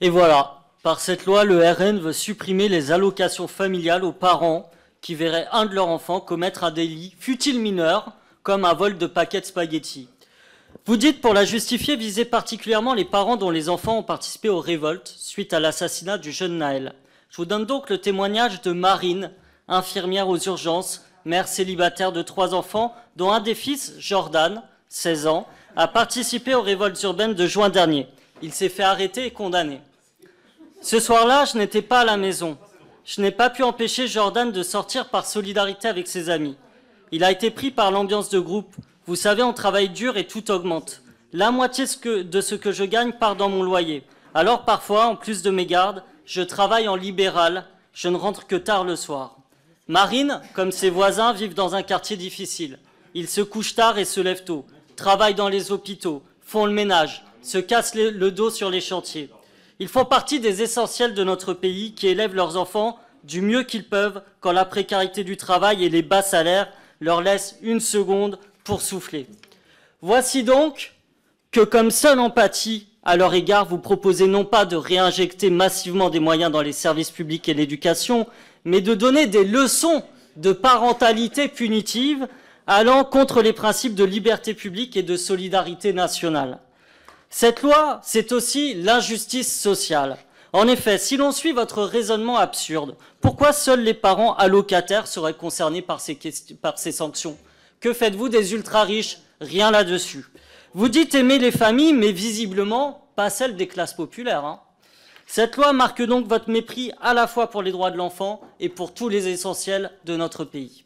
Et voilà, par cette loi, le RN veut supprimer les allocations familiales aux parents qui verraient un de leurs enfants commettre un délit, fût-il mineur, comme un vol de paquets de spaghettis. Vous dites, pour la justifier, viser particulièrement les parents dont les enfants ont participé aux révoltes suite à l'assassinat du jeune Naël. Je vous donne donc le témoignage de Marine, infirmière aux urgences, mère célibataire de 3 enfants, dont un des fils, Jordan, 16 ans, a participé aux révoltes urbaines de juin dernier. Il s'est fait arrêter et condamné. Ce soir-là, je n'étais pas à la maison. Je n'ai pas pu empêcher Jordan de sortir par solidarité avec ses amis. Il a été pris par l'ambiance de groupe. Vous savez, on travaille dur et tout augmente. La moitié de ce que je gagne part dans mon loyer. Alors parfois, en plus de mes gardes, je travaille en libéral. Je ne rentre que tard le soir. Marine, comme ses voisins, vivent dans un quartier difficile. Ils se couchent tard et se lèvent tôt, travaillent dans les hôpitaux, font le ménage, se cassent le dos sur les chantiers. Ils font partie des essentiels de notre pays qui élèvent leurs enfants du mieux qu'ils peuvent quand la précarité du travail et les bas salaires leur laissent une seconde pour souffler. Voici donc que, comme seule empathie à leur égard, vous proposez non pas de réinjecter massivement des moyens dans les services publics et l'éducation, mais de donner des leçons de parentalité punitive allant contre les principes de liberté publique et de solidarité nationale. Cette loi, c'est aussi l'injustice sociale. En effet, si l'on suit votre raisonnement absurde, pourquoi seuls les parents allocataires seraient concernés par ces sanctions? Que faites-vous des ultra-riches? Rien là-dessus. Vous dites aimer les familles, mais visiblement pas celles des classes populaires. Cette loi marque donc votre mépris à la fois pour les droits de l'enfant et pour tous les essentiels de notre pays.